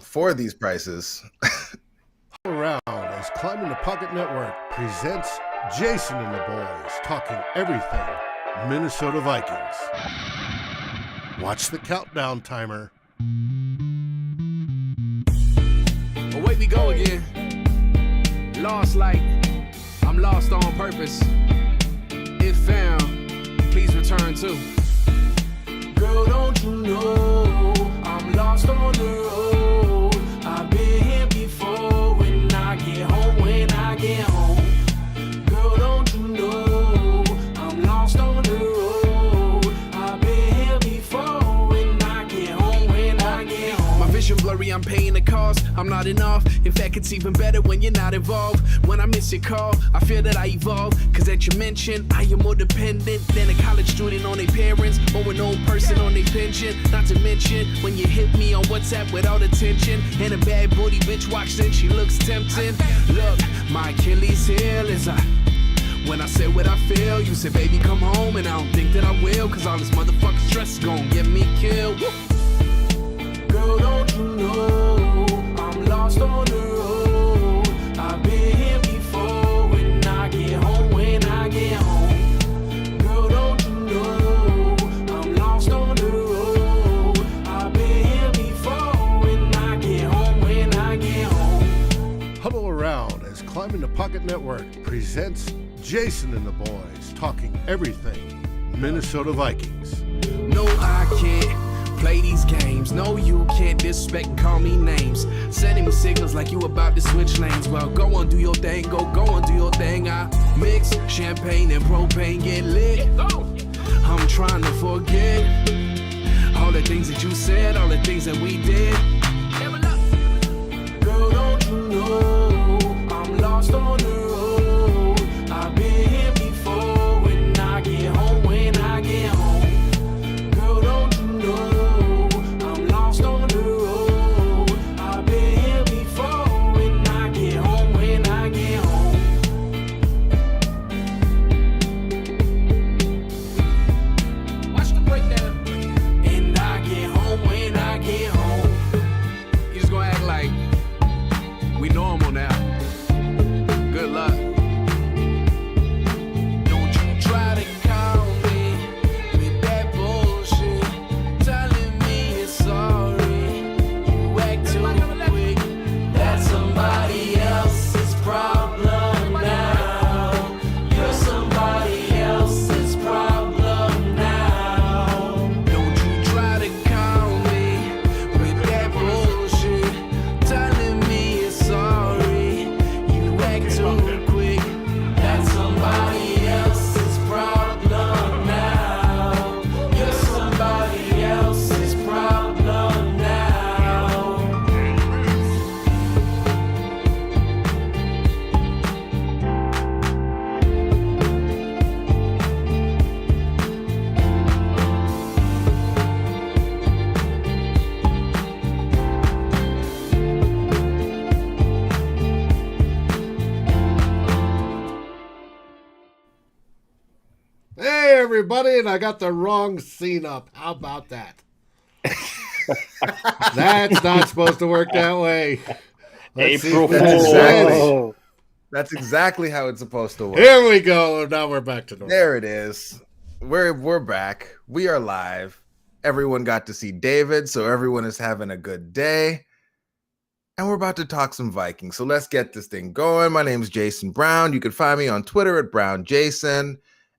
for these prices. Around as Climbing the Pocket Network presents Jason and the boys talking everything Minnesota Vikings. Watch the countdown timer. Away we go again. Lost like I'm lost on purpose. If found, please return to. Girl, don't you know I'm lost on the road? I've been here before. When I get home, girl, don't you know I'm lost on the road? I've been here before. When I get home, my vision blurry, I'm paying the cost. I'm not enough. In fact, it's even better when you're not involved. When I miss your call, I feel that I evolve. Cause as you mentioned, I am more dependent than a college student on their parents or an old person on their pension. Not to mention when you hit me on WhatsApp without attention. And a bad booty bitch watch, then she looks tempting. Look, my Achilles heel is when I said what I feel, you said baby come home, and I don't think that I will. Cause all this motherfucking stress is gonna get me killed. Girl, don't you know I'm lost on the road? I've been here before. When I get home, girl, don't you know I'm lost on the road? I've been here before. When I get home, Huddle around as Climbing the Pocket Network presents Jason and the boys talking everything Minnesota Vikings. No, I can't play these games. No, you can't disrespect and call me names. Sending me signals like you about to switch lanes. Well, go on, do your thing. Go on, do your thing. I mix champagne and propane, get lit. I'm trying to forget all the things that you said, all the things that we did. Girl, don't you know I'm lost on the road? I've been here before. When I get home, girl, don't you know I'm lost on the road? I've been here before. When I get home, watch the breakdown. And I get home when I get home. You just gonna act like we normal now. Good luck. Don't you try to call me with that bullshit, telling me it's sorry. You act too quick. That's somebody else's problem now. You're somebody else's problem now. Don't you try to call me with that bullshit, telling me it's sorry. You act too quick. That's somebody else's problem now. You're somebody else's problem now. Hey, everybody, and I got the wrong scene up. How about that? That's not supposed to work that way. Let's see April if this Fool. is- Fool. That's exactly how it's supposed to work. Here we go. Now we're back to normal. There it is. We're back. We are live. Everyone got to see David, so everyone is having a good day. And we're about to talk some Vikings. So let's get this thing going. My name is Jayson Brown. You can find me on Twitter at BrownJason.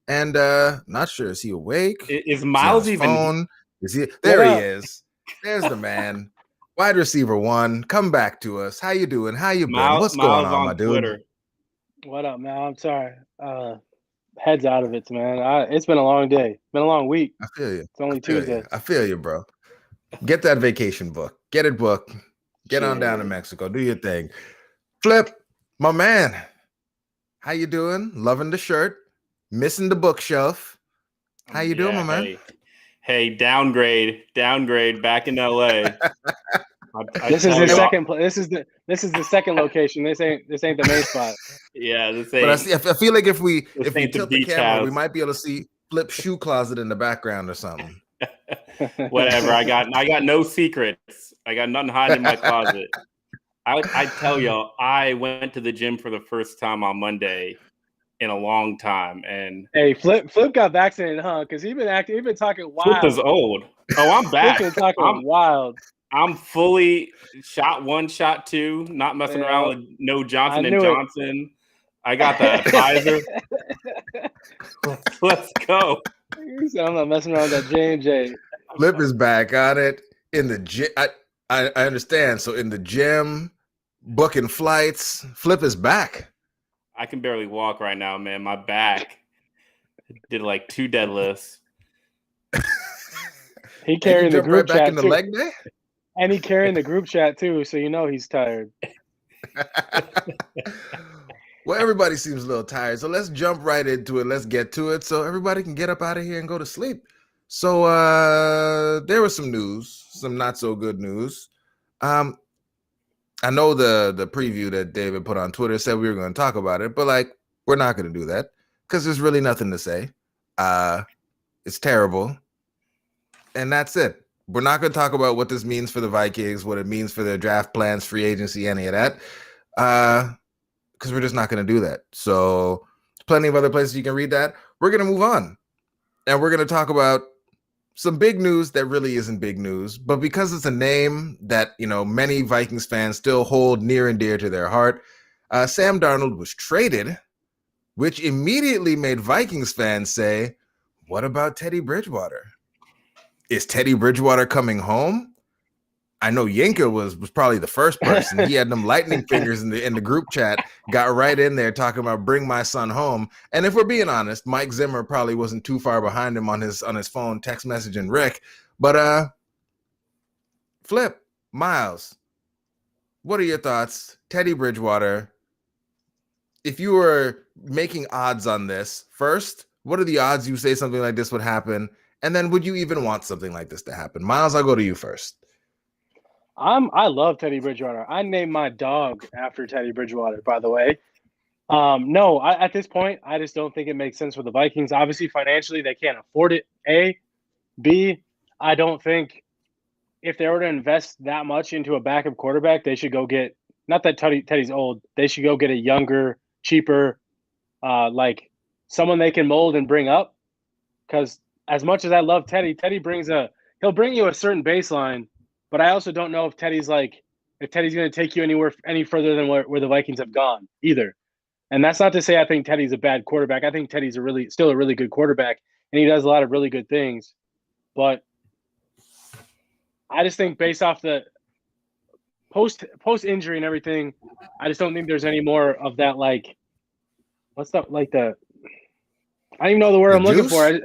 And not sure, is he awake? Is Is he on Myles his even? phone? Is he? There he up? is. There's the man. Wide receiver one. Come back to us. How you doing? How you been? Miles, What's going Miles on, my dude? Twitter. What up, man? I'm sorry. Head's out of it, man. It's been a long day. Been a long week. I feel you. It's only I feel you. Tuesday. I feel you, bro. Get that vacation book. Get it booked. Get on down to Shit. Mexico. Do your thing. Flip, my man. How you doing? Loving the shirt. Missing the bookshelf. How you doing, my man? Hey, downgrade. Back in LA. This is tell his you- second. This is the second location. This ain't the main spot. Yeah, this But I feel like if we This ain't the tilt the beach camera, we house. might be able to see Flip's shoe closet in the background or something. Whatever. I got no secrets. I got nothing hiding in my closet. I tell y'all, I went to the gym for the first time on Monday in a long time, and Hey, Flip got vaccinated, huh? Because he been talking Flip is wild. old. Oh, I'm back. Flip been talking wild. I'm fully shot 1, shot 2, not messing around with no Johnson and Johnson. I got that Pfizer. Let's go. I'm not messing around with that J&J. Flip is back on it in the gym. I understand. So in the gym, booking flights, Flip is back. I can barely walk right now, man. My back did like 2 deadlifts. He carrying the group chat in too. Leg day? And he carrying the group chat too, so you know he's tired. Well, everybody seems a little tired, so let's jump right into it. Let's get to it so everybody can get up out of here and go to sleep. So there was some news, some not so good news. I know the preview that David put on Twitter said we were going to talk about it, but like we're not going to do that because there's really nothing to say. It's terrible. And that's it. We're not going to talk about what this means for the Vikings, what it means for their draft plans, free agency, any of that, because we're just not going to do that. So plenty of other places you can read that. We're going to move on, and we're going to talk about some big news that really isn't big news, but because it's a name that, you know, many Vikings fans still hold near and dear to their heart, Sam Darnold was traded, which immediately made Vikings fans say, what about Teddy Bridgewater? Is Teddy Bridgewater coming home? I know Yinka was probably the first person. He had them lightning fingers in the group chat, got right in there talking about bring my son home. And if we're being honest, Mike Zimmer probably wasn't too far behind him on his phone, text messaging Rick. But Flip, Myles, what are your thoughts? Teddy Bridgewater, if you were making odds on this, first, what are the odds you say something like this would happen? And then would you even want something like this to happen? Myles, I'll go to you first. I love Teddy Bridgewater. I named my dog after Teddy Bridgewater, by the way. No, at this point, I just don't think it makes sense for the Vikings. Obviously, financially, they can't afford it, A. B, I don't think if they were to invest that much into a backup quarterback, they should go get – not that Teddy's old. They should go get a younger, cheaper, like someone they can mold and bring up. Because as much as I love Teddy, he'll bring you a certain baseline, but I also don't know if Teddy's going to take you any further than where the Vikings have gone either. And that's not to say I think Teddy's a bad quarterback. I think Teddy's still a really good quarterback, and he does a lot of really good things. But I just think based off the post injury and everything, I just don't think there's any more of that I don't even know the word I'm looking for.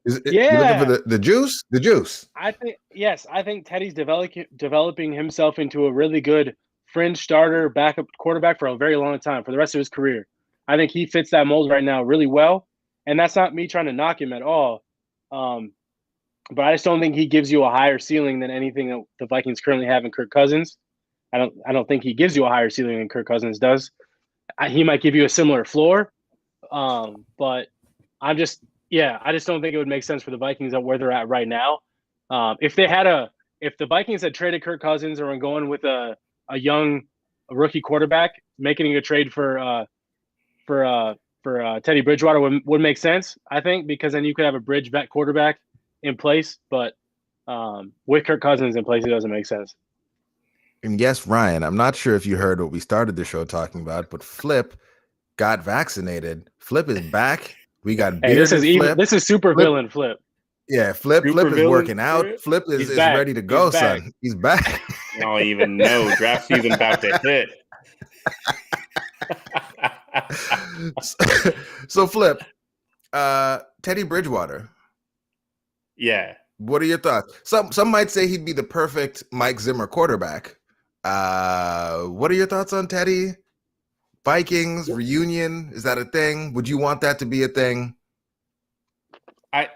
You're looking for the juice? The juice. I think Teddy's developing himself into a really good fringe starter backup quarterback for a very long time, for the rest of his career. I think he fits that mold right now really well, and that's not me trying to knock him at all. But I just don't think he gives you a higher ceiling than anything that the Vikings currently have in Kirk Cousins. I don't think he gives you a higher ceiling than Kirk Cousins does. He might give you a similar floor, but I just don't think it would make sense for the Vikings at where they're at right now. If the Vikings had traded Kirk Cousins or were going with a rookie quarterback, making a trade for Teddy Bridgewater would make sense, I think, because then you could have a bridge back quarterback in place. But with Kirk Cousins in place, it doesn't make sense. And yes, Ryan, I'm not sure if you heard what we started the show talking about, but Flip got vaccinated. Flip is back. We got bearded Flip. This is super villain Flip. Yeah, Flip is working out. Flip is ready to go, son. He's back. I don't even know. Draft season about to hit. So Flip, Teddy Bridgewater. Yeah. What are your thoughts? Some might say he'd be the perfect Mike Zimmer quarterback. What are your thoughts on Teddy? Vikings reunion, is that a thing? Would you want that to be a thing? I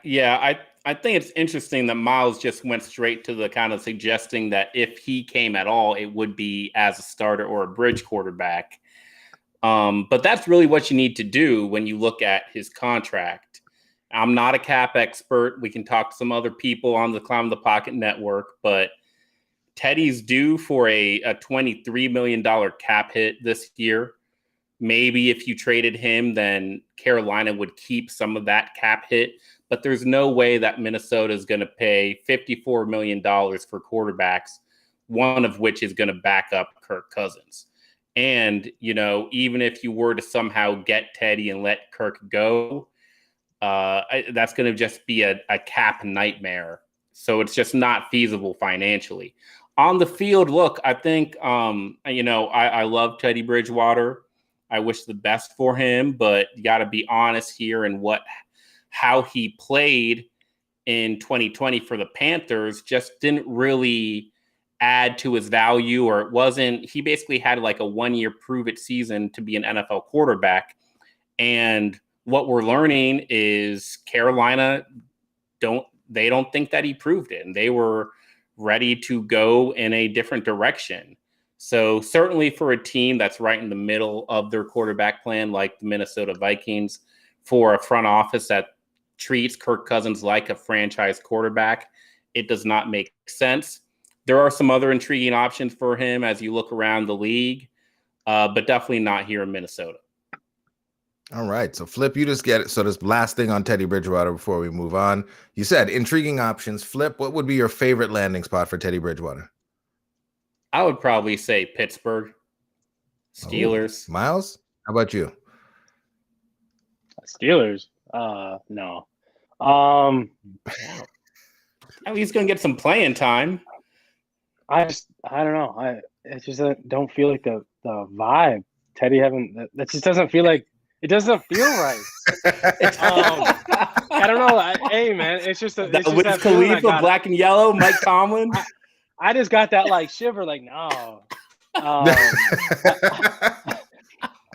think it's interesting that Myles just went straight to the kind of suggesting that if he came at all, it would be as a starter or a bridge quarterback. But that's really what you need to do when you look at his contract. I'm not a cap expert. We can talk to some other people on the Clown in the Pocket network, but Teddy's due for a $23 million cap hit this year. Maybe if you traded him, then Carolina would keep some of that cap hit. But there's no way that Minnesota is going to pay $54 million for quarterbacks, one of which is going to back up Kirk Cousins. And, even if you were to somehow get Teddy and let Kirk go, that's going to just be a cap nightmare. So it's just not feasible financially. On the field, look, I think, I love Teddy Bridgewater. I wish the best for him, but you got to be honest here in how he played in 2020 for the Panthers just didn't really add to his value, or he basically had like a 1-year prove it season to be an NFL quarterback. And what we're learning is Carolina don't think that he proved it, and they were ready to go in a different direction. So certainly for a team that's right in the middle of their quarterback plan, like the Minnesota Vikings, for a front office that treats Kirk Cousins like a franchise quarterback, it does not make sense. There are some other intriguing options for him as you look around the league, but definitely not here in Minnesota. All right. So, Flip, you just get it. So this last thing on Teddy Bridgewater before we move on. You said intriguing options. Flip, what would be your favorite landing spot for Teddy Bridgewater? I would probably say Pittsburgh, Steelers. Ooh. Myles, how about you? Steelers? No. He's going to get some playing time. I don't know. I just don't feel like the vibe. Teddy that just doesn't feel like it doesn't feel right. I don't know. Hey man, it's just Wiz Khalifa, black and yellow, Mike Tomlin. I just got that like shiver, like no.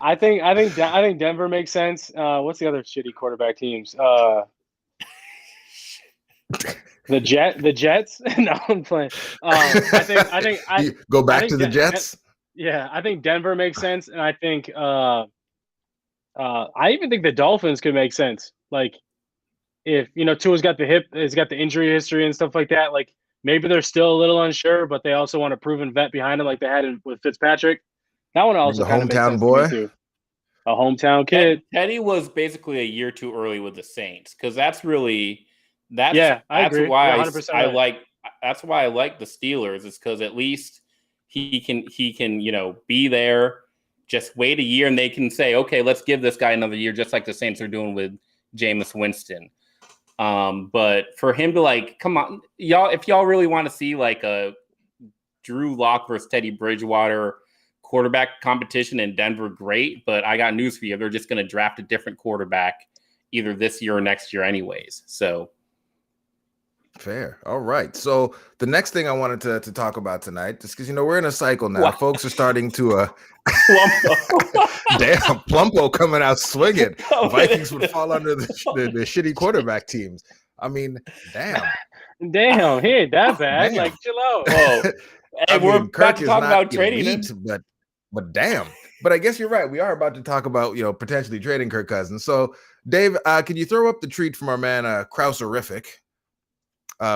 I think Denver makes sense. What's the other shitty quarterback teams? The Jets. No, I'm playing. I go back to the Jets. Yeah, I think Denver makes sense, and I think I even think the Dolphins could make sense. Like if Tua's got has got the injury history and stuff like that. Like maybe they're still a little unsure, but they also want a proven vet behind him, like they had with Fitzpatrick. That one also kind of makes sense boy. To me too. A hometown kid. Teddy was basically a year too early with the Saints because that's why I like the Steelers is because at least he can be there. Just wait a year and they can say, okay, let's give this guy another year, just like the Saints are doing with Jameis Winston. But for him to come on, y'all, if y'all really want to see like a Drew Lock versus Teddy Bridgewater quarterback competition in Denver, great. But I got news for you. They're just going to draft a different quarterback either this year or next year anyways. So fair. All right. So the next thing I wanted to talk about tonight, just because, we're in a cycle now. Wow. Folks are starting to damn, Plumpo coming out swinging. Vikings would fall under the shitty quarterback teams. I mean, damn, he ain't that bad. Damn. Like, chill out. Hey, we're about to talk about trading him. But damn. But I guess you're right. We are about to talk about, potentially trading Kirk Cousins. So, Dave, can you throw up the treat from our man, Krauserific,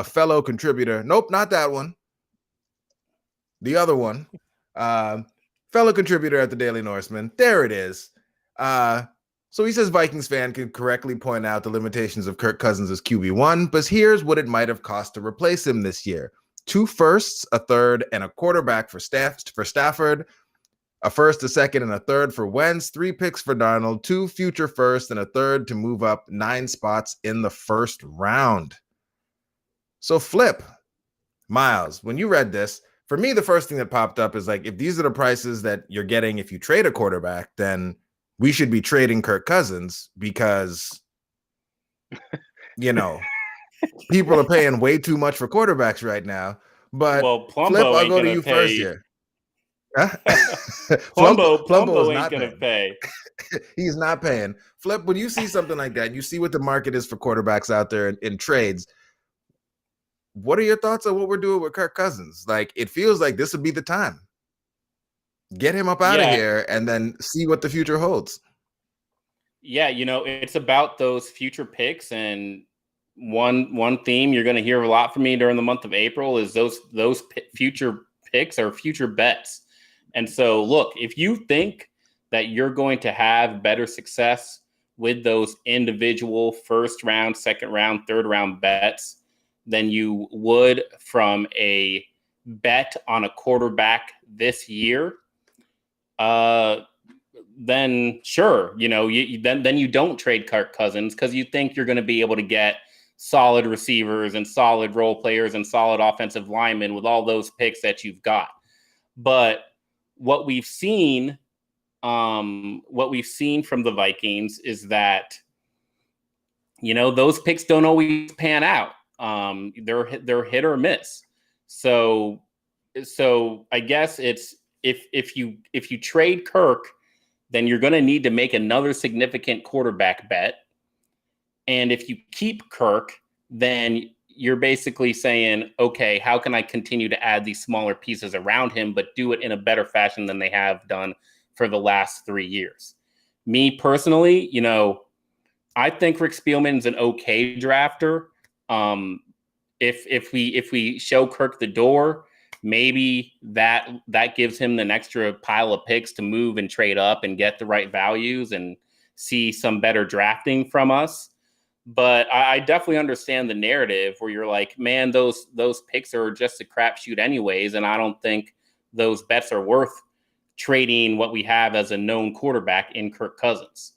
fellow contributor? Nope, not that one. The other one. Fellow contributor at the Daily Norseman. There it is. So he says Vikings fan can correctly point out the limitations of Kirk Cousins as QB1, but here's what it might have cost to replace him this year. 2 firsts, a third, and a quarterback for Stafford, a first, a second, and a third for Wentz, 3 picks for Darnold, 2 future firsts, and a third to move up 9 spots in the first round. So Flip, Myles, when you read this, for me, the first thing that popped up is like, if these are the prices that you're getting if you trade a quarterback, then we should be trading Kirk Cousins because, people are paying way too much for quarterbacks right now. But Plumbo Flip, I'll go to you first here. Huh? Plumbo ain't going to pay. He's not paying. Flip, when you see something like that, you see what the market is for quarterbacks out there in trades. What are your thoughts on what we're doing with Kirk Cousins? Like, it feels like this would be the time. Get him up out of here and then see what the future holds. Yeah, it's about those future picks, and one theme you're going to hear a lot from me during the month of April is those future picks are future bets. And so, look, if you think that you're going to have better success with those individual first round, second round, third round bets than you would from a bet on a quarterback this year, then sure, then you don't trade Kirk Cousins because you think you're going to be able to get solid receivers and solid role players and solid offensive linemen with all those picks that you've got. But what we've seen from the Vikings is that, those picks don't always pan out. They're hit or miss. So I guess it's if you trade Kirk, then you're going to need to make another significant quarterback bet. And if you keep Kirk, then you're basically saying, okay, how can I continue to add these smaller pieces around him, but do it in a better fashion than they have done for the last 3 years? Me personally, I think Rick Spielman's an okay drafter. If we show Kirk the door, maybe that gives him an extra pile of picks to move and trade up and get the right values and see some better drafting from us. But I definitely understand the narrative where you're like, man, those picks are just a crapshoot anyways, and I don't think those bets are worth trading what we have as a known quarterback in Kirk Cousins.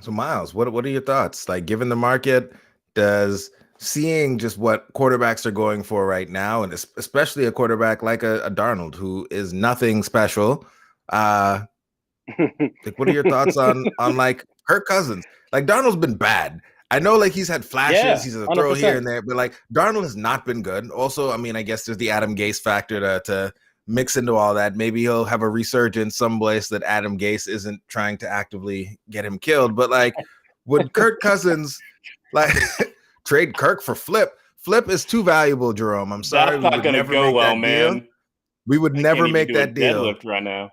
So Myles, what are your thoughts? Like, given the market, does seeing just what quarterbacks are going for right now, and especially a quarterback like a Darnold, who is nothing special, like, what are your thoughts on like Kirk Cousins? Like, Darnold's been bad. I know, like, he's had flashes, Yeah, he's a 100%. throw here and there, but like Darnold has not been good. Also, I mean, I guess there's the Adam Gase factor to mix into all that. Maybe he'll have a resurgence someplace that Adam Gase isn't trying to actively get him killed. But like, would Kirk Cousins like trade Kirk for Flip? Flip is too valuable, Jerome. I'm sorry. That's not going to go well, man. Deal. We would never make that deal. Deadlift right now.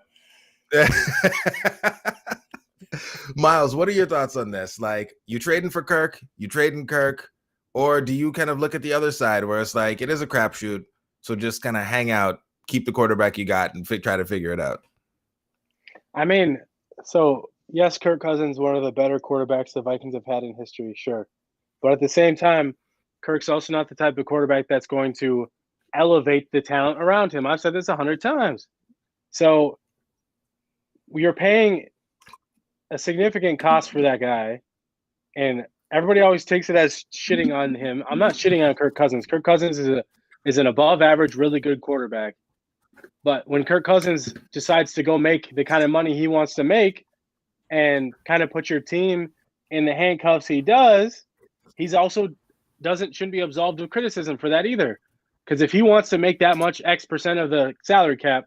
Myles, what are your thoughts on this? Like, you trading for Kirk, or do you kind of look at the other side where it's like, it is a crapshoot, so just kind of hang out, keep the quarterback you got, and try to figure it out? I mean, so yes, Kirk Cousins, one of the better quarterbacks the Vikings have had in history, sure. But at the same time, Kirk's also not the type of quarterback that's going to elevate the talent around him. I've said this 100 times. So you're paying a significant cost for that guy, and everybody always takes it as shitting on him. I'm not shitting on Kirk Cousins. Kirk Cousins is an above average, really good quarterback. But when Kirk Cousins decides to go make the kind of money he wants to make and kind of put your team in the handcuffs he does, he's also shouldn't be absolved of criticism for that either. Because if he wants to make that much X percent of the salary cap,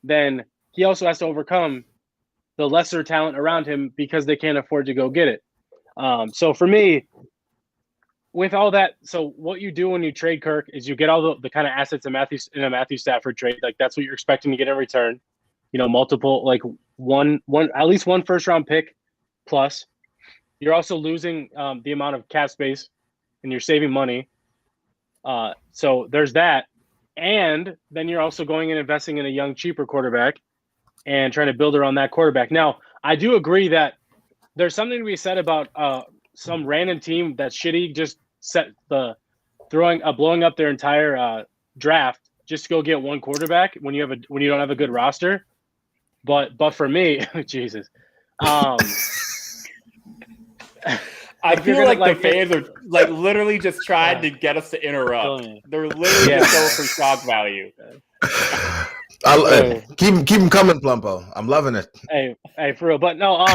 then he also has to overcome the lesser talent around him because they can't afford to go get it. So for me, with all that, so what you do when you trade Kirk is you get all the kind of assets in a Matthew Stafford trade. Like, that's what you're expecting to get in return. Multiple, like one at least one first round pick plus. You're also losing the amount of cap space, and you're saving money. So there's that. And then you're also going and investing in a young, cheaper quarterback and trying to build around that quarterback. Now, I do agree that there's something to be said about some random team that's shitty just blowing up their entire draft just to go get one quarterback when you don't have a good roster. But for me, Jesus, I feel like the fans are like literally just trying to get us to interrupt. They're literally just going for shock value. Keep them coming, Plumpo. I'm loving it. Hey, for real. But no,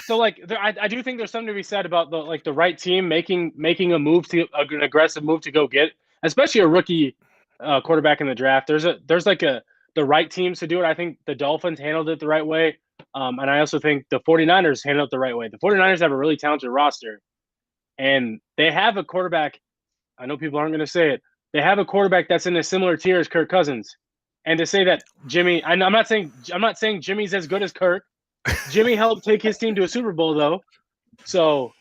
so like I do think there's something to be said about the right team making a move to an aggressive move to go get, especially a rookie quarterback in the draft. There's the right teams to do it. I think the Dolphins handled it the right way. And I also think the 49ers handled it the right way. The 49ers have a really talented roster, and they have a quarterback. I know people aren't going to say it. They have a quarterback that's in a similar tier as Kirk Cousins. And to say that I'm not saying Jimmy's as good as Kirk, Jimmy helped take his team to a Super Bowl though. So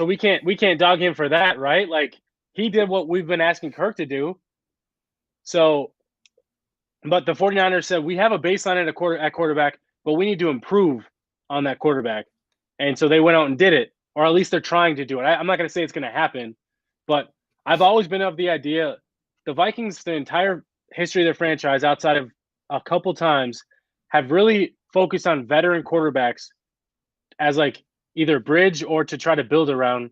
we can't dog him for that, right? Like he did what we've been asking Kirk to do. So but the 49ers said we have a baseline at quarterback, but we need to improve on that quarterback. And so they went out and did it, or at least they're trying to do it. I'm not going to say it's going to happen, but I've always been of the idea the Vikings, the entire history of their franchise, outside of a couple times, have really focused on veteran quarterbacks as like either bridge or to try to build around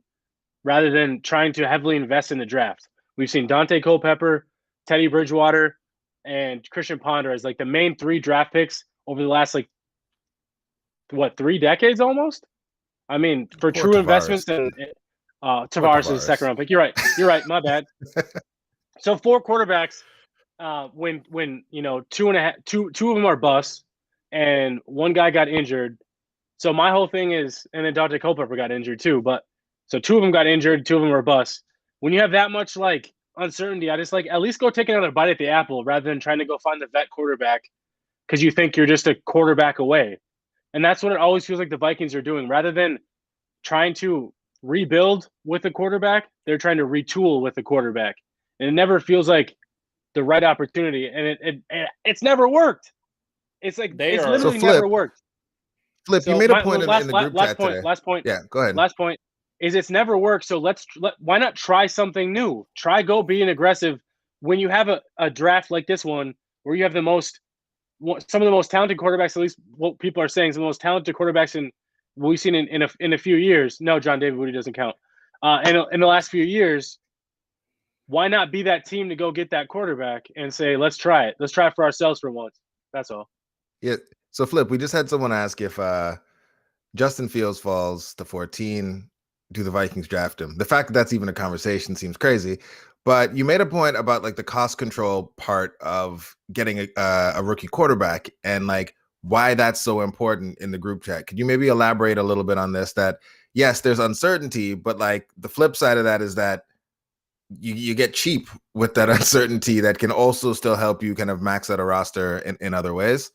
rather than trying to heavily invest in the draft. We've seen Dante Culpepper, Teddy Bridgewater, and Christian Ponder as like the main 3 draft picks over the last 3 decades almost. I mean, for Poor true Tavares. Investments, and Tavares is a second round pick. You're right. My bad. So 4 quarterbacks. When two of them are busts, and one guy got injured. So my whole thing is, and then Dante Culpepper got injured too. But so 2 of them got injured, 2 of them were busts. When you have that much uncertainty, I just at least go take another bite at the apple rather than trying to go find the vet quarterback because you think you're just a quarterback away. And that's what it always feels like the Vikings are doing. Rather than trying to rebuild with a quarterback, they're trying to retool with a quarterback. And it never feels like the right opportunity. And it's never worked. It's like it's literally never worked. Flip, so you made a point in the group chat today. Last point. Yeah, go ahead. Last point is it's never worked. So why not try something new? Try being aggressive when you have a draft like this one where you have some of the most talented quarterbacks, at least what people are saying, some of the most talented quarterbacks we've seen in a few years. No, John David Woody doesn't count. In the last few years, why not be that team to go get that quarterback and say, let's try it. Let's try it for ourselves for once. That's all. Yeah. So, Flip, we just had someone ask if Justin Fields falls to 14, do the Vikings draft him? The fact that that's even a conversation seems crazy. But you made a point about the cost control part of getting a rookie quarterback and why that's so important in the group chat. Could you maybe elaborate a little bit on this? That yes, there's uncertainty, but the flip side of that is that you get cheap with that uncertainty that can also still help you kind of max out a roster in other ways.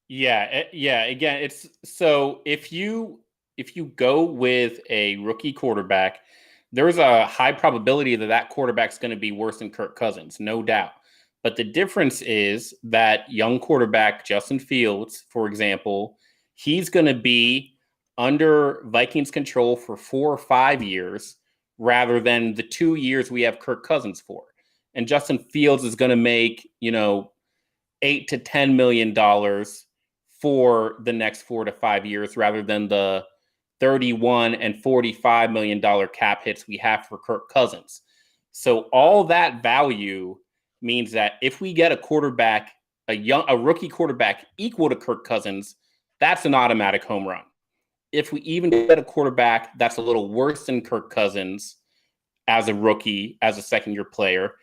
Yeah. Again, it's so if you go with a rookie quarterback, there's a high probability that quarterback's going to be worse than Kirk Cousins, no doubt. But the difference is that young quarterback, Justin Fields, for example, he's going to be under Vikings control for 4 or 5 years rather than the 2 years we have Kirk Cousins for. And Justin Fields is going to make, $8 to $10 million for the next 4 to 5 years rather than the $31 and $45 million cap hits we have for Kirk Cousins. So all that value means that if we get a quarterback, a rookie quarterback equal to Kirk Cousins, that's an automatic home run. If we even get a quarterback that's a little worse than Kirk Cousins as a rookie, as a second-year player,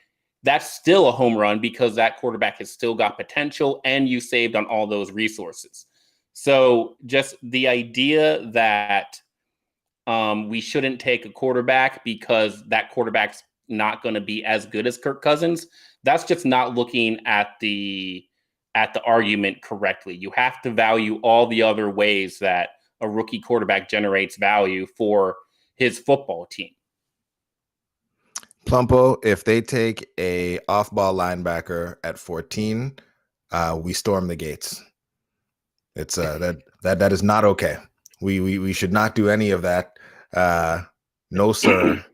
that's still a home run because that quarterback has still got potential and you saved on all those resources. So just the idea that we shouldn't take a quarterback because that quarterback's not going to be as good as Kirk Cousins, that's just not looking at the argument correctly. You have to value all the other ways that a rookie quarterback generates value for his football team. Plumpo, if they take a off-ball linebacker at 14, we storm the gates. It's that is not okay. We should not do any of that. No, sir.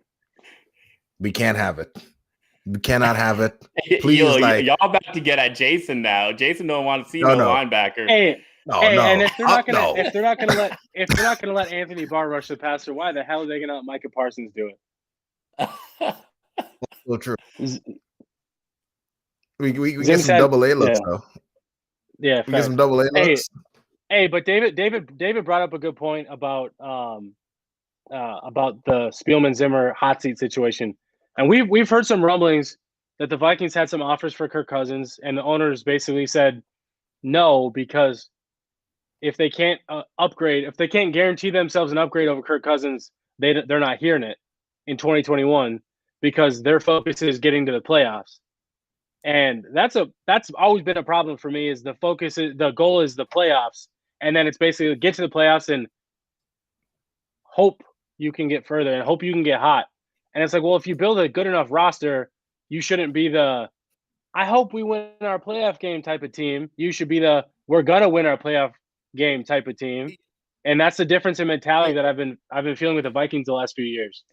We can't have it. We cannot have it. Please, y'all about to get at Jayson now. Jayson don't want to see no linebacker. No. And if they're not gonna let Anthony Barr rush the passer, why the hell are they gonna let Micah Parsons do it? So true. We get some double A looks though. Yeah, we get some double A looks. Hey, but David brought up a good point about the Spielman-Zimmer hot seat situation, and we've heard some rumblings that the Vikings had some offers for Kirk Cousins, and the owners basically said no because if they can't upgrade, if they can't guarantee themselves an upgrade over Kirk Cousins, they're not hearing it in 2021 because their focus is getting to the playoffs. And that's always been a problem for me. Is the goal is the playoffs, and then it's basically get to the playoffs and hope you can get further and hope you can get hot. And it's like, well, if you build a good enough roster, you shouldn't be the I hope we win our playoff game type of team. You should be the we're gonna win our playoff game type of team. And that's the difference in mentality that I've been feeling with the Vikings the last few years.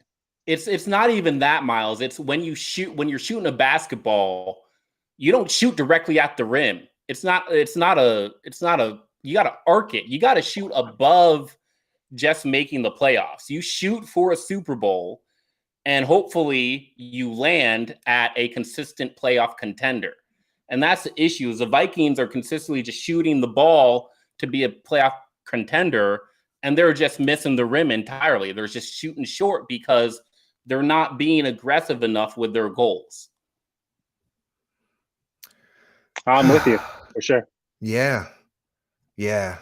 It's not even that, Myles. It's when you're shooting a basketball, you don't shoot directly at the rim. It's not a you got to arc it. You got to shoot above just making the playoffs. You shoot for a Super Bowl and hopefully you land at a consistent playoff contender. And that's the issue is the Vikings are consistently just shooting the ball to be a playoff contender and they're just missing the rim entirely. They're just shooting short because they're not being aggressive enough with their goals. I'm with you for sure. Yeah. It's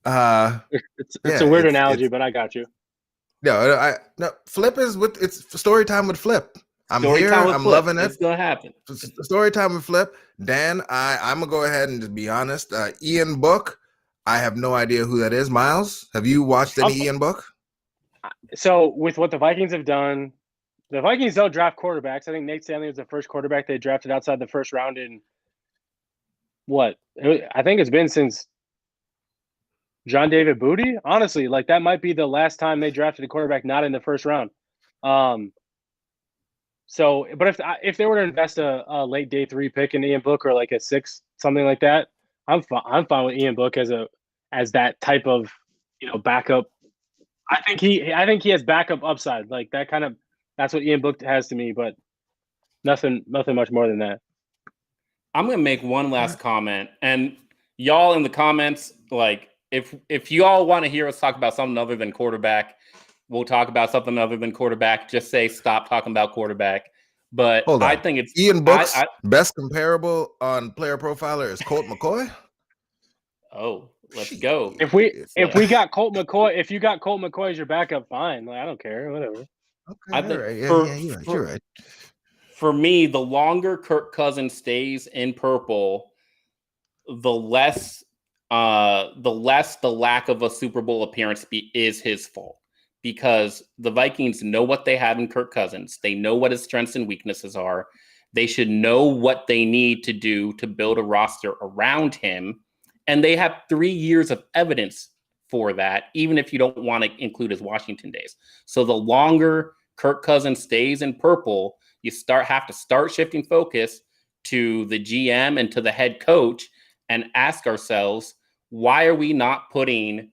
a weird analogy, but I got you. No, Flip is it's story time with Flip. I'm loving it. It's gonna happen. Story time with Flip. Dan, I'm gonna go ahead and just be honest. Ian Book, I have no idea who that is. Myles, have you watched any Ian Book? So with what the Vikings have done, the Vikings don't draft quarterbacks. I think Nate Stanley was the first quarterback they drafted outside the first round in what? I think it's been since John David Booty. Honestly, like that might be the last time they drafted a quarterback not in the first round. So, but if they were to invest a late day 3 pick in Ian Book or like a 6, something like that, I'm fine with Ian Book as that type of backup. I think he has backup upside, like that kind of. That's what Ian Book has to me, but nothing much more than that. I'm gonna make one last comment, and y'all in the comments, like if you all want to hear us talk about something other than quarterback, we'll talk about something other than quarterback. Just say stop talking about quarterback. But I think it's Ian Book's best comparable on Player Profiler is Colt McCoy. Oh, let's go. If we got Colt McCoy, if you got Colt McCoy as your backup, fine. Like I don't care, whatever. Okay, I think you're right. For me, the longer Kirk Cousins stays in purple, the less the lack of a Super Bowl appearance is his fault. Because the Vikings know what they have in Kirk Cousins. They know what his strengths and weaknesses are. They should know what they need to do to build a roster around him. And they have 3 years of evidence for that, even if you don't want to include his Washington days. So the longer Kirk Cousins stays in purple, you have to start shifting focus to the GM and to the head coach and ask ourselves, why are we not putting...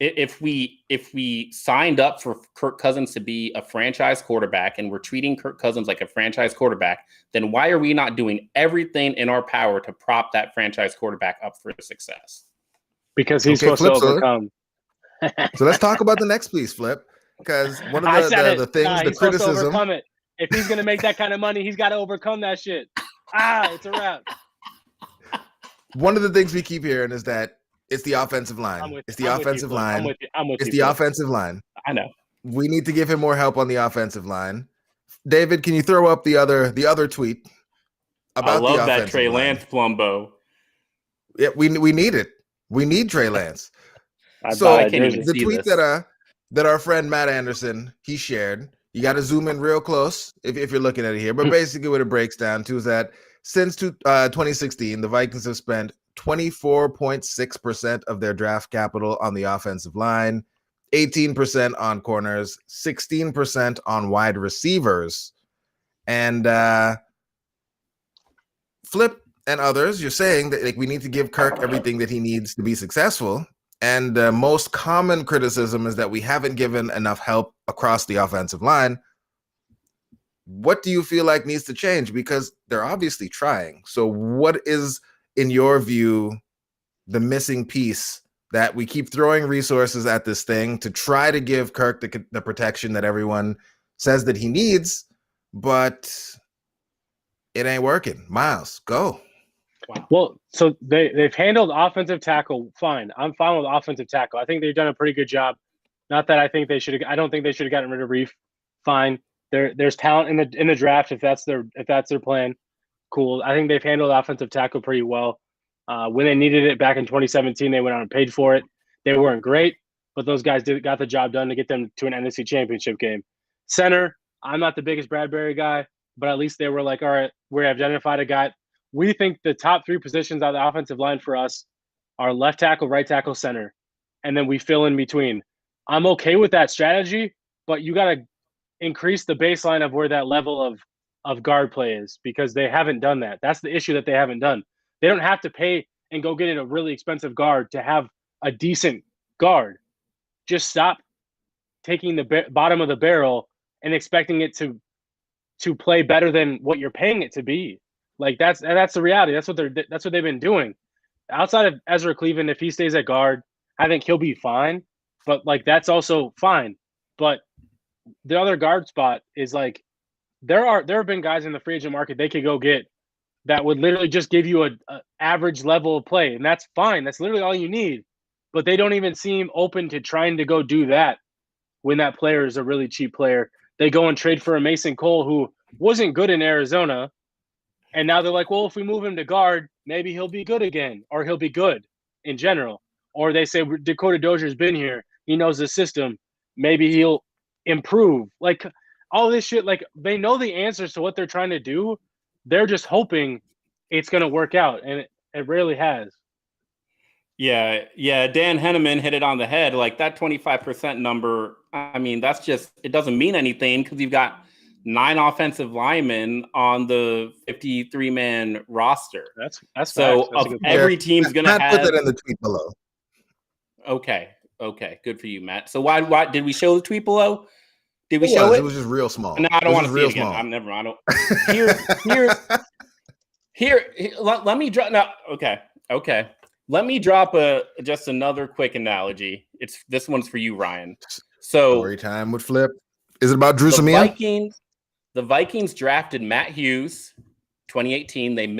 If we signed up for Kirk Cousins to be a franchise quarterback and we're treating Kirk Cousins like a franchise quarterback, then why are we not doing everything in our power to prop that franchise quarterback up for success? Because he's supposed to overcome. So let's talk about the next piece, Flip. Because one of the things, the criticism. Overcome it. If he's going to make that kind of money, he's got to overcome that shit. It's a wrap. One of the things we keep hearing is that it's the offensive line. It's the offensive line. It's the offensive line. I know. We need to give him more help on the offensive line. David, can you throw up the other tweet about the offensive line? I love that Trey Lance plumbo. Yeah, we need it. We need Trey Lance. So the tweet that our friend Matt Anderson he shared, you got to zoom in real close if you're looking at it here. But basically, what it breaks down to is that since 2016, the Vikings have spent 24.6% of their draft capital on the offensive line, 18% on corners, 16% on wide receivers. And Flip and others, you're saying that we need to give Kirk everything that he needs to be successful. And the most common criticism is that we haven't given enough help across the offensive line. What do you feel like needs to change? Because they're obviously trying. So what is, in your view, the missing piece that we keep throwing resources at this thing to try to give Kirk the protection that everyone says that he needs, but it ain't working? Myles, go. Wow. Well, so they've handled offensive tackle fine. I'm fine with offensive tackle. I think they've done a pretty good job. Not that I think they should have. I don't think they should have gotten rid of Reef. Fine. There's talent in the draft if that's their plan. Cool. I think they've handled offensive tackle pretty well. When they needed it back in 2017, they went out and paid for it. They weren't great, but those guys got the job done to get them to an NFC Championship game. Center, I'm not the biggest Bradbury guy, but at least they were like, all right, we identified a guy. We think the top 3 positions on the offensive line for us are left tackle, right tackle, center, and then we fill in between. I'm okay with that strategy, but you got to increase the baseline of where that level of guard play is, because they haven't done that. That's the issue that they haven't done. They don't have to pay and go get a really expensive guard to have a decent guard. Just stop taking the bottom of the barrel and expecting it to play better than what you're paying it to be. Like that's the reality. That's what they've been doing. Outside of Ezra Cleveland, if he stays at guard, I think he'll be fine. But like that's also fine. But the other guard spot is like there have been guys in the free agent market they could go get that would literally just give you a average level of play, and that's fine. That's literally all you need. But they don't even seem open to trying to go do that when that player is a really cheap player. They go and trade for a Mason Cole who wasn't good in Arizona, and now they're like, well, if we move him to guard, maybe he'll be good again, or he'll be good in general. Or they say Dakota Dozier's been here, he knows the system, maybe he'll improve. Like all this shit, like they know the answers to what they're trying to do. They're just hoping it's going to work out, and it rarely has. Yeah. Dan Henneman hit it on the head. Like that 25% number, I mean, that's just, it doesn't mean anything because you've got 9 offensive linemen on the 53-man roster. That's so that's every team's going to have. Put that in the tweet below. Okay. Good for you, Matt. So why did we show the tweet below? Did we show it? It was just real small. No, I don't want to see it again. I'm never. I don't. Here. Let me drop. No. Okay. Let me drop just another quick analogy. This one's for you, Ryan. So story time with Flip. Is it about Drew Samia? The Vikings drafted Matt Hughes, 2018.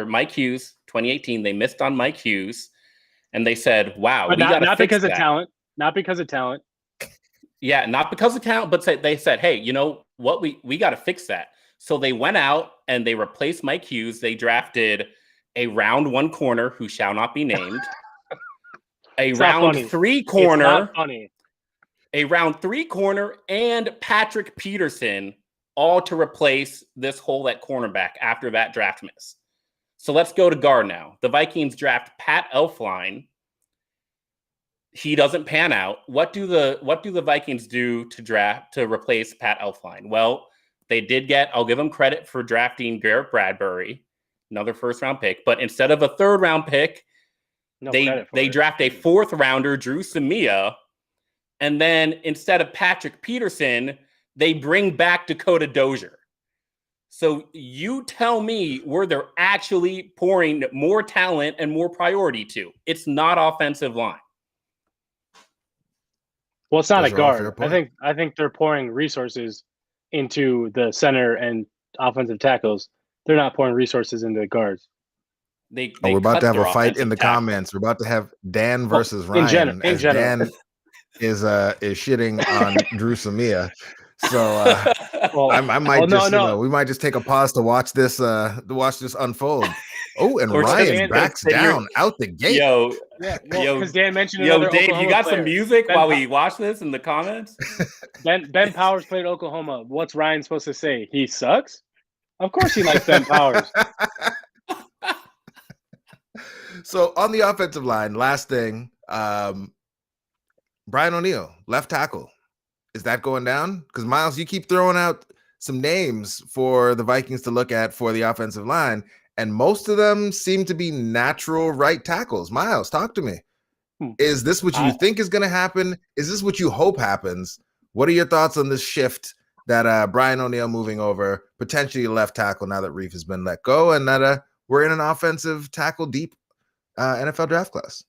Mike Hughes, 2018. They missed on Mike Hughes, and they said, "Wow, but not because of talent. Not because of talent." Yeah, not because of talent, but they said, hey, you know what? We got to fix that. So they went out and they replaced Mike Hughes. They drafted a round 1 corner who shall not be named, a round 3 corner, it's not funny. A round 3 corner, and Patrick Peterson, all to replace this hole at cornerback after that draft miss. So let's go to guard now. The Vikings draft Pat Elflein. He doesn't pan out. What do the Vikings do to replace Pat Elflein? Well, they did get, I'll give them credit for drafting Garrett Bradbury, another 1st-round pick, but instead of a 3rd-round pick, they draft a 4th rounder, Drew Samia, and then instead of Patrick Peterson, they bring back Dakota Dozier. So you tell me where they're actually pouring more talent and more priority to. It's not offensive line. Well, it's not a guard. I think they're pouring resources into the center and offensive tackles. They're not pouring resources into the guards. We're about to have a fight in the comments. We're about to have Dan versus Ryan. In general. Dan is shitting on Drew Samia. So I might we might just take a pause to watch this unfold. Oh, and Ryan backs down out the gate. Because Dan mentioned Dave, Oklahoma you got player. Some music while we watch this in the comments? Ben Powers played Oklahoma. What's Ryan supposed to say? He sucks? Of course he likes Ben Powers. So on the offensive line, last thing, Brian O'Neill, left tackle. Is that going down? Because Myles, you keep throwing out some names for the Vikings to look at for the offensive line, and most of them seem to be natural right tackles. Myles, talk to me. Is this what you think is going to happen? Is this what you hope happens? What are your thoughts on this shift that Brian O'Neill moving over, potentially left tackle now that Reef has been let go, and that we're in an offensive tackle deep NFL draft class?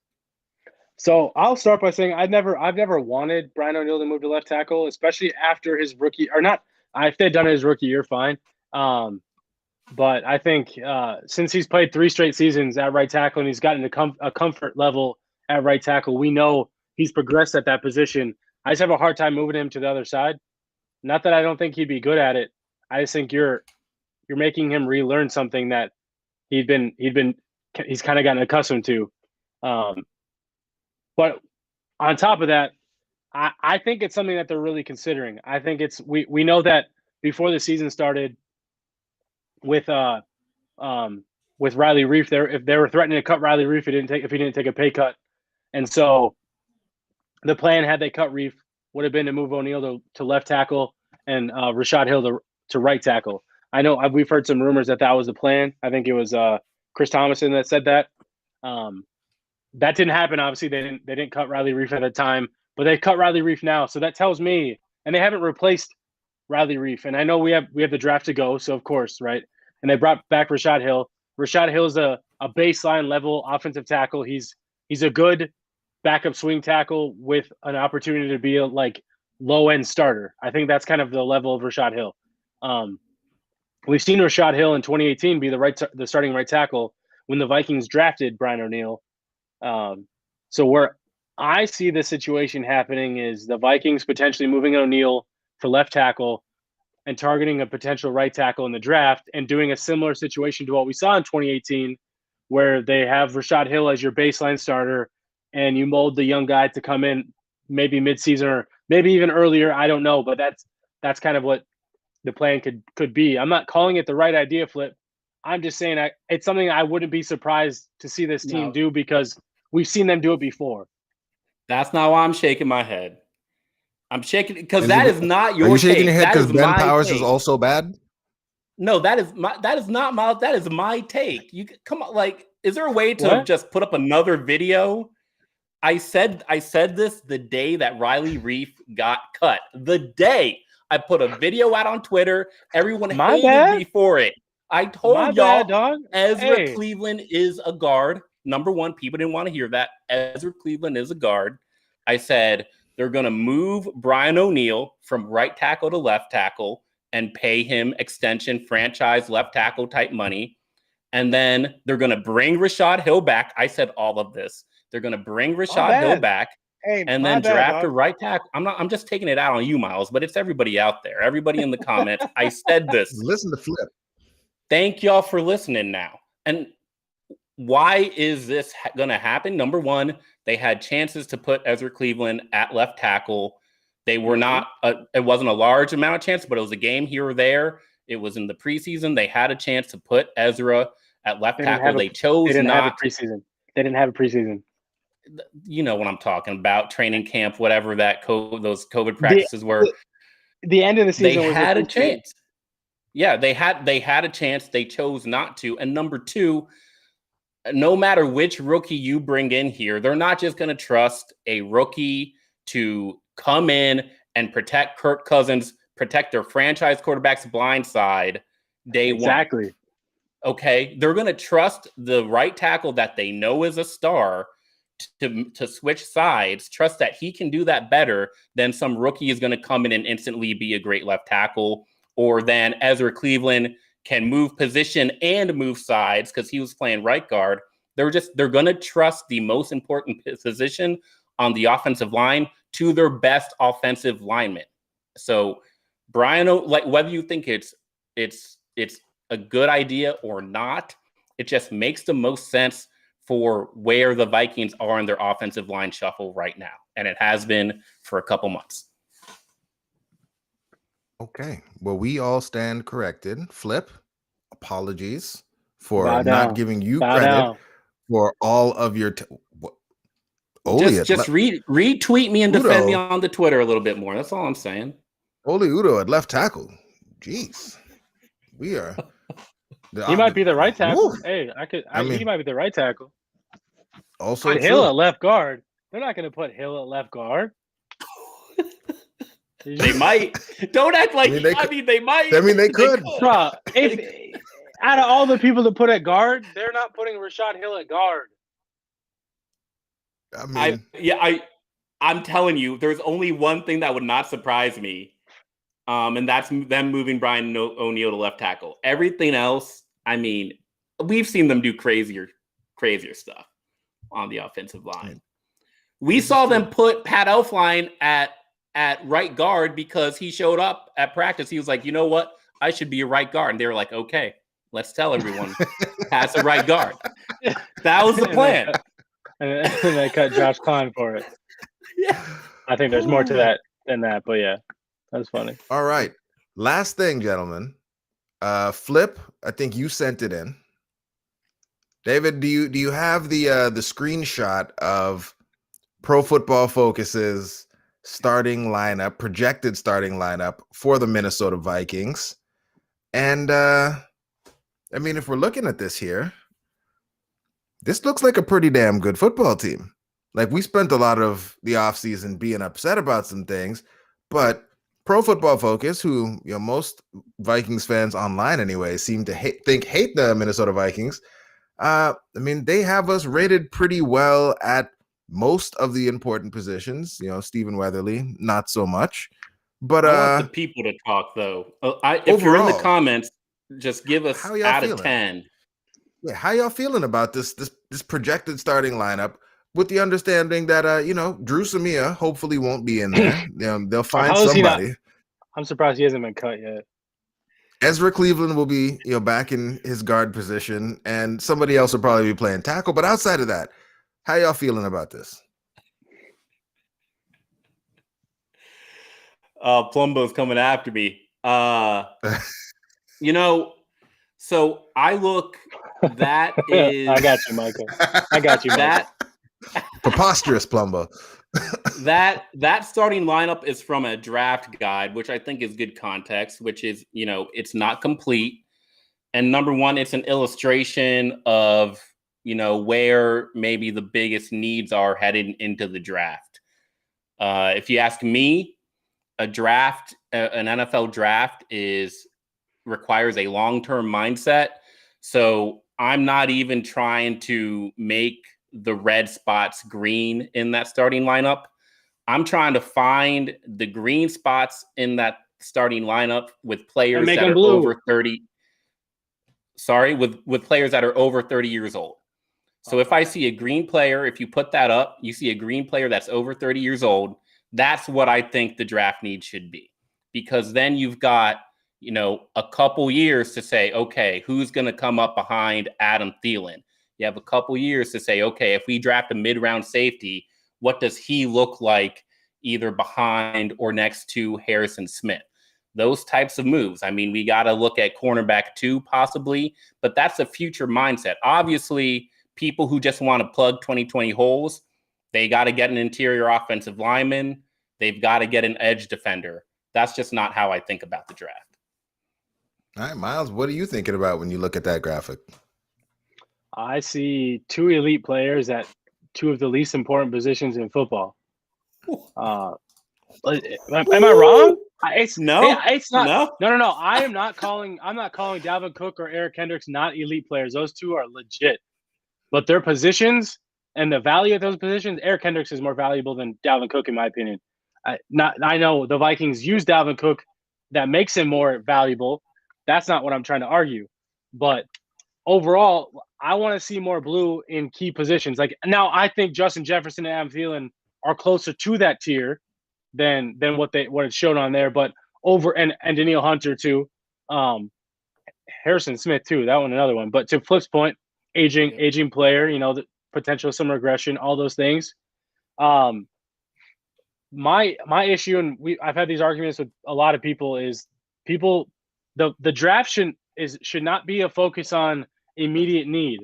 So I'll start by saying I've never wanted Brian O'Neill to move to left tackle, especially after his rookie or not. If they'd done it his rookie year, fine. But I think since he's played 3 straight seasons at right tackle and he's gotten a comfort level at right tackle, we know he's progressed at that position. I just have a hard time moving him to the other side. Not that I don't think he'd be good at it. I just think you're making him relearn something that he's kind of gotten accustomed to. But on top of that, I think it's something that they're really considering. I think we know that before the season started with Riley Reef, if they were threatening to cut Riley Reef, if he didn't take a pay cut, and so the plan had they cut Reef would have been to move O'Neal to left tackle and Rashad Hill to right tackle. I know we've heard some rumors that was the plan. I think it was Chris Thomason that said that. That didn't happen. Obviously, they didn't cut Riley Reef at the time, but they cut Riley Reef now. So that tells me, and they haven't replaced Riley Reef. And I know we have the draft to go, so of course, right? And they brought back Rashad Hill. Rashad Hill's a baseline level offensive tackle. He's a good backup swing tackle with an opportunity to be a low end starter. I think that's kind of the level of Rashad Hill. We've seen Rashad Hill in 2018 be the starting right tackle when the Vikings drafted Brian O'Neill. So where I see the situation happening is the Vikings potentially moving O'Neill for left tackle and targeting a potential right tackle in the draft and doing a similar situation to what we saw in 2018, where they have Rashad Hill as your baseline starter and you mold the young guy to come in maybe midseason or maybe even earlier. I don't know, but that's kind of what the plan could be. I'm not calling it the right idea, Flip. I'm just saying it's something I wouldn't be surprised to see this team do because we've seen them do it before. That's not why I'm shaking my head. I'm shaking because that is not your. Are you shaking take. your head because Ben Powers take. is also bad? No, that is not my. That is my take. You come on, is there a way to just put up another video? I said this the day that Riley Reef got cut. The day I put a video out on Twitter, everyone hated me for it. I told y'all Ezra Cleveland is a guard. Number one, people didn't want to hear that. Ezra Cleveland is a guard. I said they're going to move Brian O'Neill from right tackle to left tackle and pay him extension franchise left tackle type money. And then they're going to bring Rashad Hill back. I said all of this. They're going to bring Rashad Hill back and then draft a right tackle. I'm just taking it out on you, Myles, but it's everybody out there. Everybody in the comments. I said this. Listen to Flip. Thank y'all for listening now. And why is this going to happen? Number one, they had chances to put Ezra Cleveland at left tackle. They were not, it wasn't a large amount of chance, but it was a game here or there. It was in the preseason. They had a chance to put Ezra at left tackle. They chose not. They didn't have a preseason. They didn't have a preseason. You know what I'm talking about, training camp, whatever those COVID practices were. The end of the season they had a chance. Yeah, they had a chance. They chose not to. And number two, no matter which rookie you bring in here, they're not just going to trust a rookie to come in and protect Kirk Cousins, protect their franchise quarterback's blind side day one. Exactly. Okay, they're going to trust the right tackle that they know is a star to switch sides, trust that he can do that better than some rookie is going to come in and instantly be a great left tackle, or then Ezra Cleveland can move position and move sides because he was playing right guard. They're going to trust the most important position on the offensive line to their best offensive lineman. So Brian, whether you think it's a good idea or not, it just makes the most sense for where the Vikings are in their offensive line shuffle right now. And it has been for a couple months. Okay. Well, we all stand corrected. Flip, apologies for not giving you credit for all of your just retweet me and defend me on the Twitter a little bit more. That's all I'm saying. Oli Udo at left tackle. Jeez. We are. He might be the right tackle. Hey, he might be the right tackle. Also, Hill at left guard. They're not going to put Hill at left guard. They might. Don't act like. They might. I mean, they could. Bro, if out of all the people to put at guard, they're not putting Rashad Hill at guard. I mean, I'm telling you, there's only one thing that would not surprise me, and that's them moving Brian O'Neill to left tackle. Everything else, I mean, we've seen them do crazier stuff on the offensive line. We saw them put Pat Elflein at at right guard because he showed up at practice. He was like, you know what? I should be a right guard. And they were like, okay, let's tell everyone Pat's a right guard. That was the plan. And they cut Josh Klein for it. Yeah. I think there's more to that than that, but yeah, that's funny. All right. Last thing, gentlemen. Flip, I think you sent it in. David, do you have the screenshot of Pro Football Focus's starting lineup, projected starting lineup for the Minnesota Vikings? And I mean, if we're looking at this here, this looks like a pretty damn good football team. Like, we spent a lot of the offseason being upset about some things, but Pro Football Focus, who, you know, most Vikings fans online anyway seem to hate the Minnesota Vikings. I mean, they have us rated pretty well at most of the important positions. You know, Stephen Weatherly, not so much. But I want the people to talk, though. If you're in the comments, just give us out of 10. Yeah, how y'all feeling about this projected starting lineup? With the understanding that you know, Drew Samia hopefully won't be in there. They'll find somebody. I'm surprised he hasn't been cut yet. Ezra Cleveland will be, you know, back in his guard position, and somebody else will probably be playing tackle. But outside of that, how y'all feeling about this? Plumbo's coming after me. You know, so I look. That is. I got you, Michael. I got you. That. Preposterous, Plumbo. that starting lineup is from a draft guide, which I think is good context, which is, you know, it's not complete. And number one, it's an illustration of, you know, where maybe the biggest needs are heading into the draft. If you ask me, an NFL draft requires a long-term mindset. So I'm not even trying to make the red spots green in that starting lineup. I'm trying to find the green spots in that starting lineup with players that are over 30. Sorry, with players that are over 30 years old. So if I see a green player, if you put that up, you see a green player that's over 30 years old, that's what I think the draft need should be. Because then you've got, you know, a couple years to say, okay, who's going to come up behind Adam Thielen? You have a couple years to say, okay, if we draft a mid-round safety, what does he look like either behind or next to Harrison Smith? Those types of moves. I mean, we got to look at cornerback too, possibly, but that's a future mindset. Obviously, people who just want to plug 2020 holes, they got to get an interior offensive lineman. They've got to get an edge defender. That's just not how I think about the draft. All right, Myles, what are you thinking about when you look at that graphic? I see two elite players at two of the least important positions in football. Am I wrong? It's not. No. I'm not calling Dalvin Cook or Eric Kendricks not elite players. Those two are legit. But their positions and the value of those positions, Eric Kendricks is more valuable than Dalvin Cook, in my opinion. I know the Vikings use Dalvin Cook. That makes him more valuable. That's not what I'm trying to argue. But overall, I want to see more blue in key positions. Like, now, I think Justin Jefferson and Adam Thielen are closer to that tier than what it's shown on there. But and Daniil Hunter too, Harrison Smith too. That one, another one. But to Flip's point, aging player, you know, the potential some regression, all those things. My issue, and I've had these arguments with a lot of people, is the draft should not be a focus on immediate need.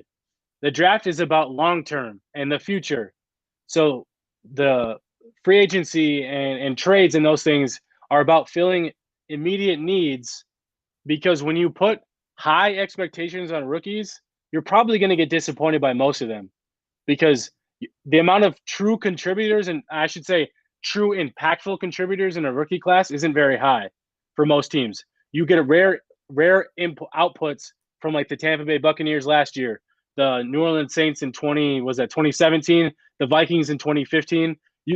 The draft is about long term and the future. So the free agency and trades and those things are about filling immediate needs, because when you put high expectations on rookies, you're probably going to get disappointed by most of them, because the amount of true contributors, and I should say true impactful contributors in a rookie class, isn't very high for most teams. You get a rare outputs from like the Tampa Bay Buccaneers last year, the New Orleans Saints in 2017, the Vikings in 2015.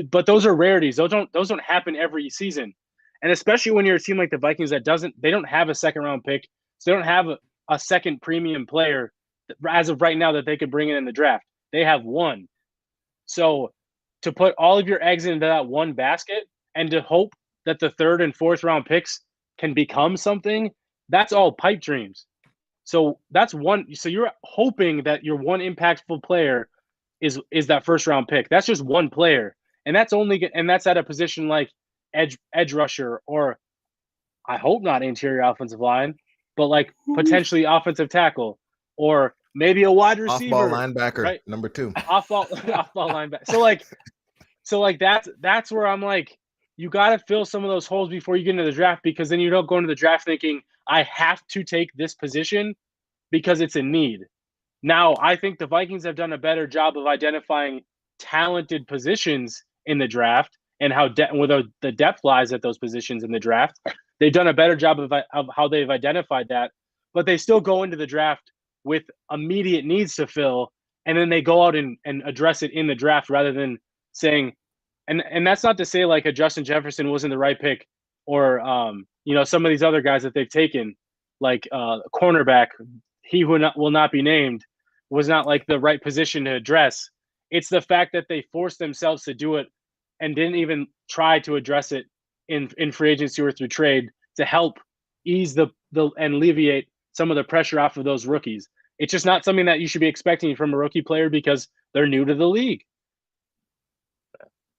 But those are rarities. Those don't happen every season. And especially when you're a team like the Vikings that they don't have a second round pick. So they don't have a second premium player as of right now that they could bring in the draft. They have one. So to put all of your eggs into that one basket and to hope that the 3rd and 4th round picks can become something, that's all pipe dreams. So that's one. So you're hoping that your one impactful player is that 1st round pick. That's just one player, and that's at a position like edge rusher, or I hope not interior offensive line, but like potentially offensive tackle, or maybe a wide receiver, off-ball linebacker, right? number 2, off-ball linebacker. So like that's where I'm like, you got to fill some of those holes before you get into the draft, because then you don't go into the draft thinking I have to take this position because it's a need. Now, I think the Vikings have done a better job of identifying talented positions in the draft and where the depth lies at those positions in the draft. They've done a better job of how they've identified that, but they still go into the draft with immediate needs to fill, and then they go out and address it in the draft rather than saying, and that's not to say like a Justin Jefferson wasn't the right pick, or some of these other guys that they've taken, like cornerback, he who will not be named, was not like the right position to address. It's the fact that they forced themselves to do it and didn't even try to address it in free agency or through trade to help ease and alleviate some of the pressure off of those rookies. It's just not something that you should be expecting from a rookie player because they're new to the league.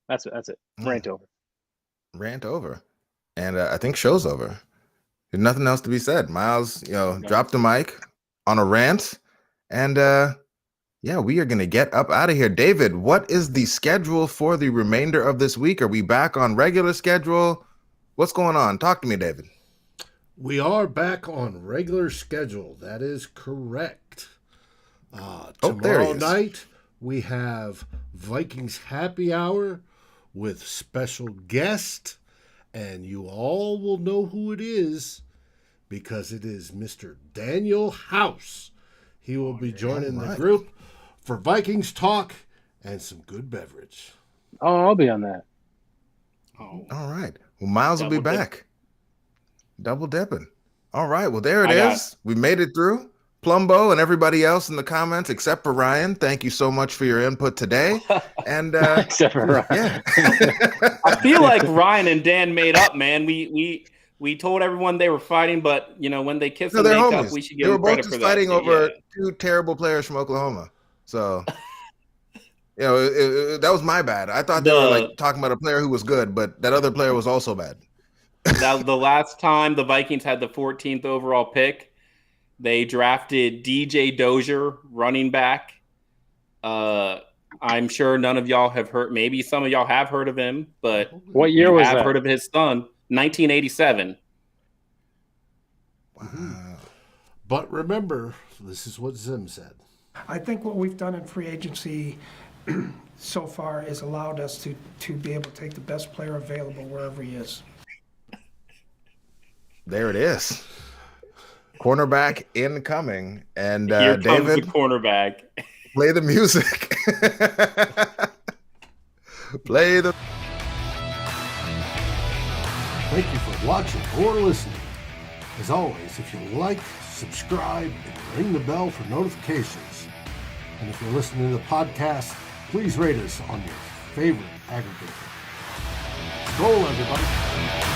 That's it. Rant over. And I think show's over. There's nothing else to be said. Myles, drop the mic on a rant, and we are going to get up out of here. David, what is the schedule for the remainder of this week? Are we back on regular schedule? What's going on? Talk to me, David. We are back on regular schedule. That is correct. Tomorrow night, we have Vikings Happy Hour with special guest, and you all will know who it is because it is Mr. Daniel House. He will be joining the group for Vikings talk and some good beverage. Oh, I'll be on that. Oh. All right. Well, Myles will be back. Double dipping. All right. Well, there it is. We made it through. Plumbo and everybody else in the comments, except for Ryan, thank you so much for your input today. And except for Ryan. Yeah. I feel like Ryan and Dan made up, man. We told everyone they were fighting, but when they kiss and make up, we should give them credit for that. They were both fighting over 2 terrible players from Oklahoma. So that was my bad. I thought they were like talking about a player who was good, but that other player was also bad. Now, the last time the Vikings had the 14th overall pick, they drafted DJ Dozier, running back. I'm sure none of y'all have heard. Maybe some of y'all have heard of him, but what year was that? I've heard of his son, 1987. Wow. But remember, this is what Zim said. I think what we've done in free agency so far is allowed us to be able to take the best player available wherever he is. There it is. Cornerback incoming. And Here comes David, the cornerback. Play the music. Play the. Thank you for watching or listening. As always, if you like, subscribe, and ring the bell for notifications. And if you're listening to the podcast, please rate us on your favorite aggregator. Roll, everybody.